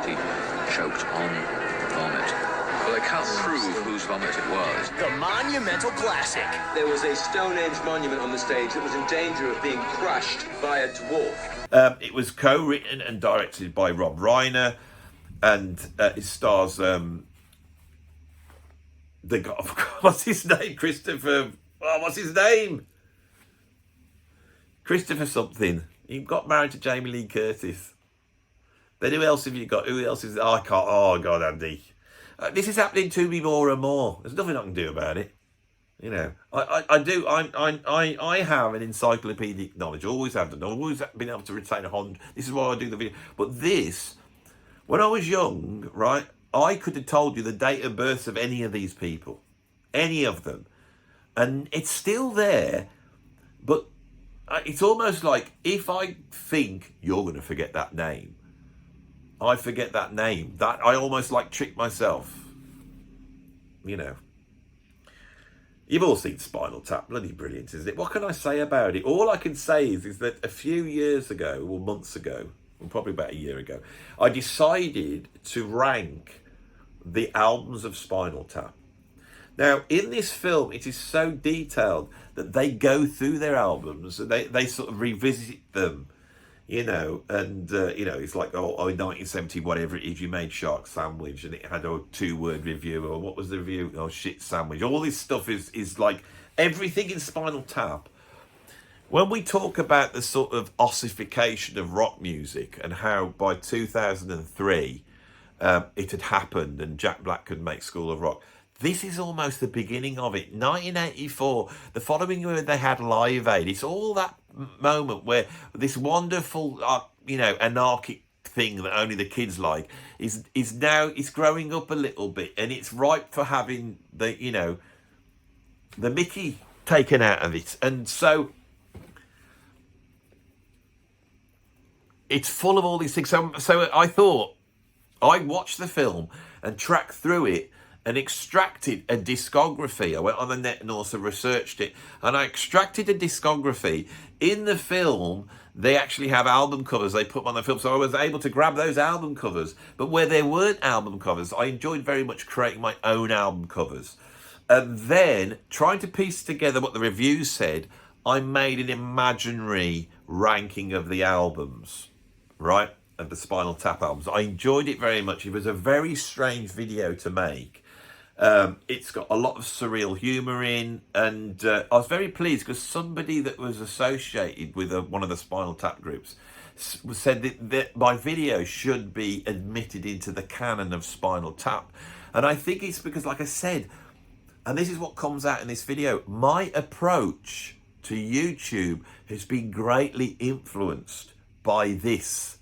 He choked on vomit. Well, they can't prove whose vomit it was. The Monumental classic. There was a Stone Age monument on the stage that was in danger of being crushed by a dwarf. It was co-written and directed by Rob Reiner, and it stars the guy, what's his name? Christopher. Oh, what's his name? Christopher something. He got married to Jamie Lee Curtis. Then who else have you got? Who else is? Oh, I can't. Oh God, Andy. This is happening to me more and more. There's nothing I can do about it. You know, I have an encyclopedic knowledge. Always have done. I've always been able to retain a Honda. This is why I do the video. But this, when I was young, right, I could have told you the date of birth of any of these people, any of them, and it's still there. But it's almost like if I think you're going to forget that name, I forget that name. That I almost like trick myself. You know. You've all seen Spinal Tap, bloody brilliant, isn't it? What can I say about it? All I can say is that a few years ago, or months ago, or probably about a year ago, I decided to rank the albums of Spinal Tap. Now, in this film, it is so detailed that they go through their albums and they sort of revisit them, you know, and, you know, it's like, oh, in 1970, whatever it is, you made Shark Sandwich and it had a 2-word review, or what was the review? Oh, shit sandwich. All this stuff is like everything in Spinal Tap. When we talk about the sort of ossification of rock music and how by 2003 it had happened and Jack Black could make School of Rock, this is almost the beginning of it. 1984, the following year they had Live Aid. It's all that moment where this wonderful, you know, anarchic thing that only the kids like is now, it's growing up a little bit, and it's ripe for having the, you know, the Mickey taken out of it. And so it's full of all these things. So I thought, I watched the film and tracked through it and extracted a discography. I went on the net and also researched it, and I extracted a discography. In the film, they actually have album covers they put on the film, so I was able to grab those album covers. But where there weren't album covers, I enjoyed very much creating my own album covers. And then, trying to piece together what the reviews said, I made an imaginary ranking of the albums, right? Of the Spinal Tap albums. I enjoyed it very much. It was a very strange video to make. It's got a lot of surreal humour in, and I was very pleased because somebody that was associated with one of the Spinal Tap groups said that my video should be admitted into the canon of Spinal Tap. And I think it's because, like I said, and this is what comes out in this video, my approach to YouTube has been greatly influenced by this.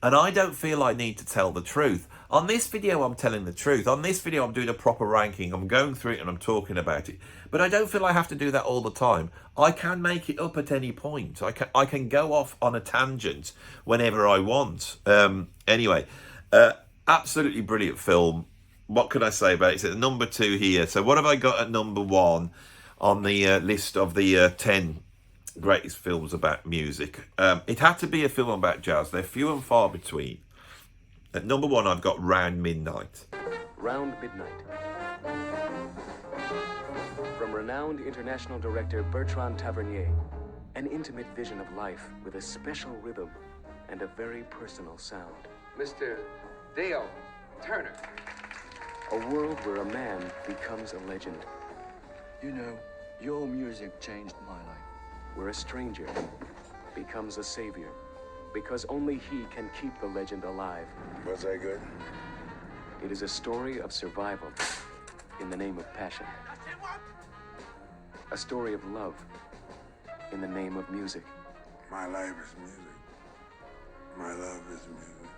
And I don't feel I need to tell the truth. On this video, I'm telling the truth. On this video, I'm doing a proper ranking. I'm going through it and I'm talking about it. But I don't feel I have to do that all the time. I can make it up at any point. I can go off on a tangent whenever I want. Anyway, absolutely brilliant film. What can I say about it? It's at number 2 here. So what have I got at number 1 on the list of the 10 greatest films about music? It had to be a film about jazz. They're few and far between. At number 1, I've got Round Midnight. Round Midnight. From renowned international director Bertrand Tavernier, an intimate vision of life with a special rhythm and a very personal sound. Mr. Dale Turner. A world where a man becomes a legend. You know, your music changed my life. Where a stranger becomes a savior, because only he can keep the legend alive. Was that good? It is a story of survival in the name of passion. A story of love in the name of music. My life is music. My love is music.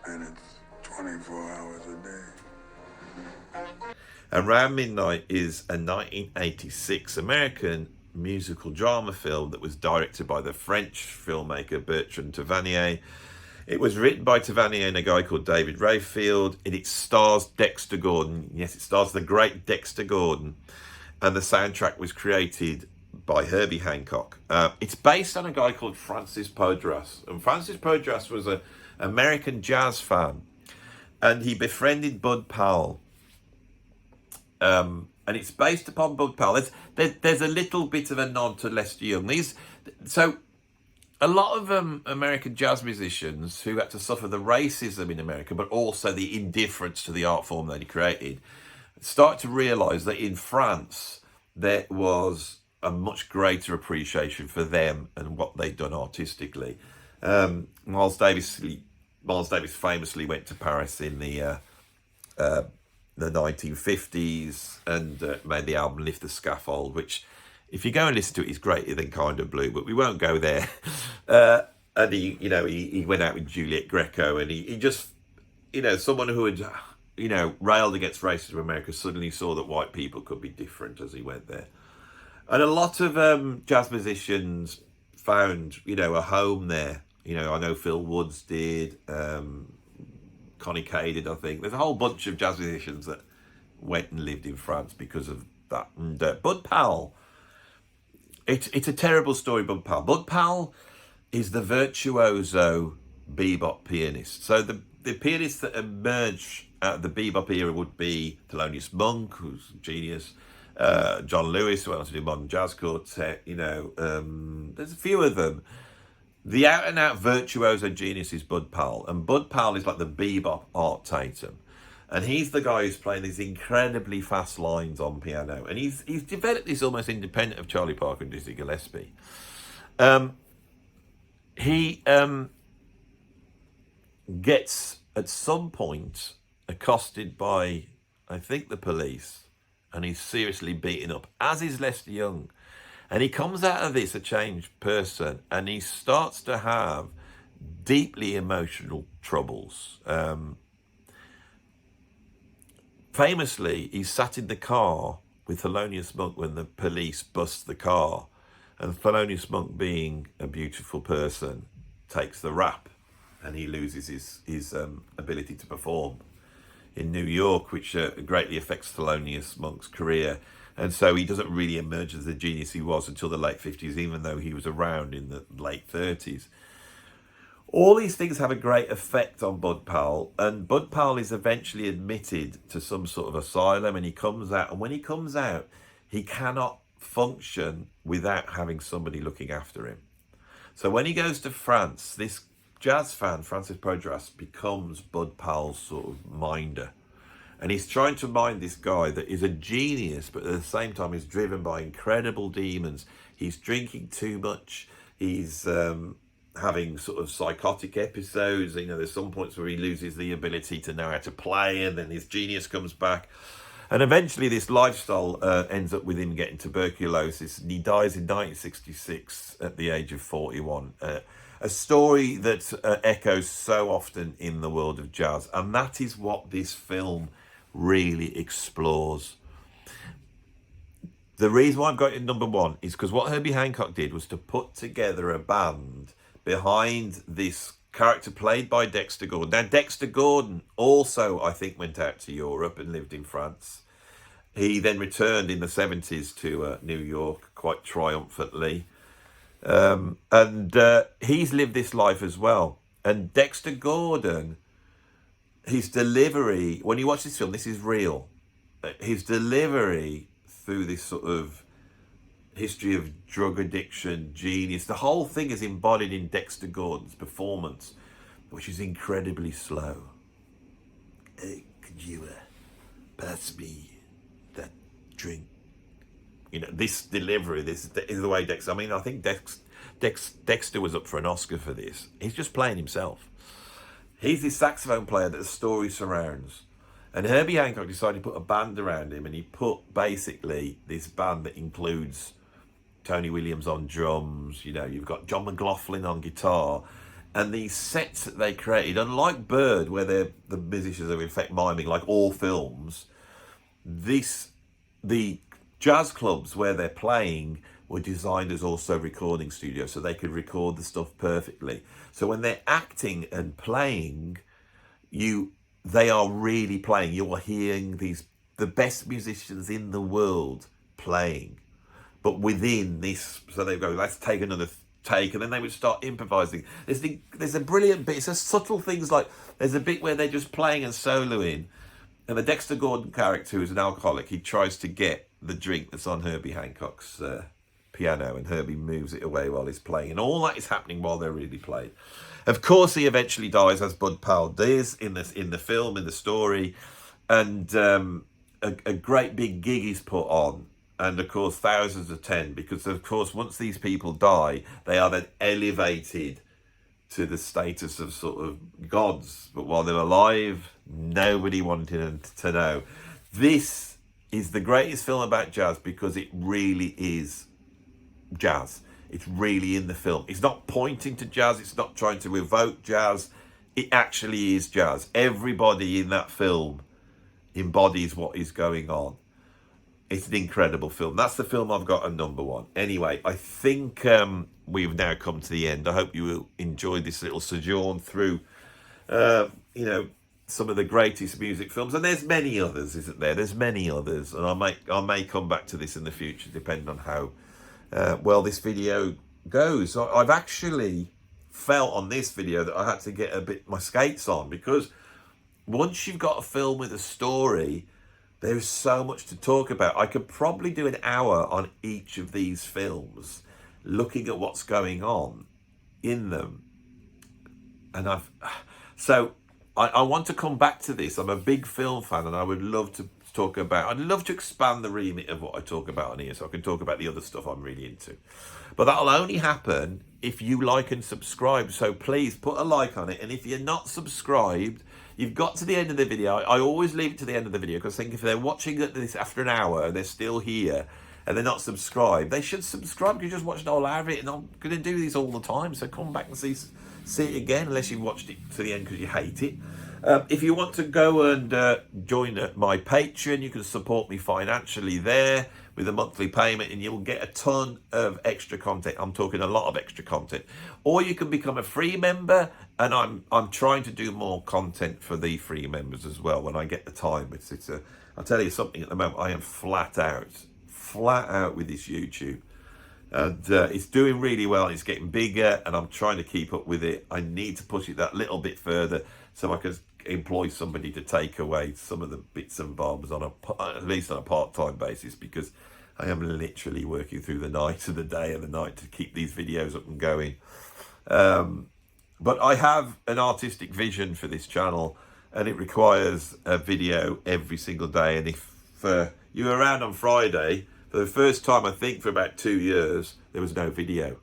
And it's 24 hours a day. Around Midnight is a 1986 American musical drama film that was directed by the French filmmaker Bertrand Tavernier. It was written by Tavernier and a guy called David Rayfield, and it stars Dexter Gordon. Yes, it stars the great Dexter Gordon, and the soundtrack was created by Herbie Hancock. It's based on a guy called Francis Poydras, and Francis Poydras was an American jazz fan, and he befriended Bud Powell. And it's based upon Bud Powell. There's a little bit of a nod to Lester Young. So a lot of American jazz musicians who had to suffer the racism in America, but also the indifference to the art form that he created, start to realise that in France there was a much greater appreciation for them and what they'd done artistically. Miles Davis famously went to Paris in the 1950s and made the album Lift the Scaffold, which, if you go and listen to it, is greater than Kind of Blue, but we won't go there. And he went out with Juliet Greco, and he just, someone who had, railed against racism in America suddenly saw that white people could be different as he went there. And a lot of jazz musicians found, a home there. I know Phil Woods did, Connie Kay did, I think. There's a whole bunch of jazz musicians that went and lived in France because of that. And Bud Powell, it's a terrible story, Bud Powell. Bud Powell is the virtuoso bebop pianist. So the pianists that emerge out of the bebop era would be Thelonious Monk, who's a genius, John Lewis, who went on to do Modern Jazz Quartet, you know, there's a few of them. The out-and-out virtuoso genius is Bud Powell, and Bud Powell is like the bebop Art Tatum. And he's the guy who's playing these incredibly fast lines on piano. And he's developed this almost independent of Charlie Parker and Dizzy Gillespie. He gets, at some point, accosted by, I think, the police, and he's seriously beaten up, as is Lester Young. And he comes out of this a changed person, and he starts to have deeply emotional troubles. Famously, he sat in the car with Thelonious Monk when the police bust the car, and Thelonious Monk, being a beautiful person, takes the rap, and he loses his ability to perform in New York, which greatly affects Thelonious Monk's career. And so he doesn't really emerge as the genius he was until the late 50s, even though he was around in the late 30s. All these things have a great effect on Bud Powell, and Bud Powell is eventually admitted to some sort of asylum, and he comes out, and when he comes out, he cannot function without having somebody looking after him. So when he goes to France, this jazz fan, Francis Prodras, becomes Bud Powell's sort of minder. And he's trying to mind this guy that is a genius, but at the same time is driven by incredible demons. He's drinking too much. He's having sort of psychotic episodes. You know, there's some points where he loses the ability to know how to play, and then his genius comes back. And eventually this lifestyle ends up with him getting tuberculosis, and he dies in 1966 at the age of 41. A story that echoes so often in the world of jazz. And that is what this film really explores. The reason why I've got it in number one is because what Herbie Hancock did was to put together a band behind this character played by Dexter Gordon. Now, Dexter Gordon also, I think, went out to Europe and lived in France. He then returned in the 70s to New York quite triumphantly. And he's lived this life as well. And Dexter Gordon, his delivery, when you watch this film, this is real. His delivery through this sort of history of drug addiction, genius, the whole thing is embodied in Dexter Gordon's performance, which is incredibly slow. Hey, could you pass me that drink? You know, this delivery, this is the way Dexter... I mean, I think Dexter was up for an Oscar for this. He's just playing himself. He's this saxophone player that the story surrounds. And Herbie Hancock decided to put a band around him, and he put basically this band that includes Tony Williams on drums, you know, you've got John McLaughlin on guitar, and these sets that they created, unlike Bird, where the musicians are in fact miming like all films, the jazz clubs where they're playing were designed as also recording studios, so they could record the stuff perfectly. So when they're acting and playing, they are really playing. You're hearing the best musicians in the world playing, but within this. So they go, let's take another take, and then they would start improvising. There's a brilliant bit. It's a subtle things like there's a bit where they're just playing and soloing, and the Dexter Gordon character, who's an alcoholic, he tries to get the drink that's on Herbie Hancock's piano, and Herbie moves it away while he's playing, and all that is happening while they're really playing. Of course, he eventually dies, as Bud Powell does in the film, in the story, and a great big gig is put on, and of course thousands attend, because of course once these people die, they are then elevated to the status of sort of gods, but while they're alive, nobody wanted them to know. This is the greatest film about jazz because it really is jazz. It's really in the film. It's not pointing to jazz. It's not trying to evoke jazz. It actually is jazz. Everybody in that film embodies what is going on. It's an incredible film. That's the film I've got at number one. Anyway, I think we've now come to the end. I hope you will enjoy this little sojourn through, some of the greatest music films, and there's many others, isn't there? There's many others, and I may come back to this in the future, depending on how well this video goes. I've actually felt on this video that I had to get a bit my skates on, because once you've got a film with a story, there's so much to talk about. I could probably do an hour on each of these films, looking at what's going on in them. And I want to come back to this. I'm a big film fan, and I would love to talk about, I'd love to expand the remit of what I talk about on here, so I can talk about the other stuff I'm really into. But that'll only happen if you like and subscribe. So please put a like on it. And if you're not subscribed, you've got to the end of the video. I always leave it to the end of the video, because I think if they're watching this after an hour and they're still here and they're not subscribed, they should subscribe. You just watched the whole hour of it, and I'm going to do these all the time. So come back and see it again, unless you've watched it to the end because you hate it. If you want to go and join my Patreon, you can support me financially there with a monthly payment, and you'll get a ton of extra content. I'm talking a lot of extra content. Or you can become a free member, and I'm trying to do more content for the free members as well when I get the time. I'll tell you something, at the moment I am flat out with this YouTube. And it's doing really well. It's getting bigger, and I'm trying to keep up with it. I need to push it that little bit further so I can employ somebody to take away some of the bits and bobs at least on a part-time basis, because I am literally working through the night and the day and the night to keep these videos up and going. But I have an artistic vision for this channel, and it requires a video every single day. And if you were around on Friday, for the first time, I think, for about 2 years, there was no video.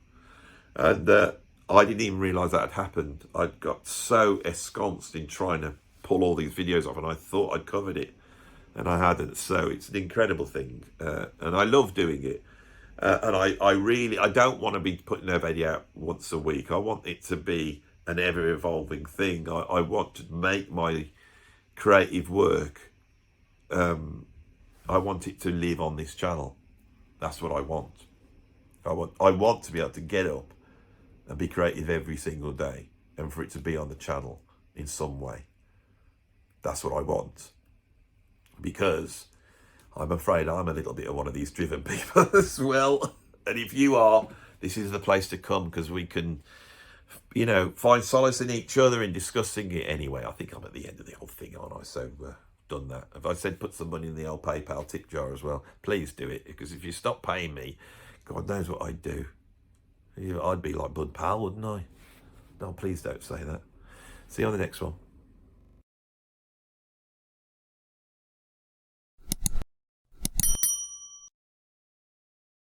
And I didn't even realise that had happened. I'd got so ensconced in trying to pull all these videos off, and I thought I'd covered it, and I hadn't. So it's an incredible thing, and I love doing it. And I don't want to be putting a video out once a week. I want it to be an ever-evolving thing. I want to make my creative work, I want it to live on this channel. That's what I want. I want to be able to get up and be creative every single day, and for it to be on the channel in some way. That's what I want, because I'm afraid I'm a little bit of one of these driven people as well. And if you are, this is the place to come, because we can, find solace in each other in discussing it anyway. I think I'm at the end of the whole thing, aren't I? So done that. If I said put some money in the old PayPal tip jar as well, please do it, because if you stop paying me, God knows what I'd do. I'd be like Bud Powell, wouldn't I? No, please don't say that. See you on the next one.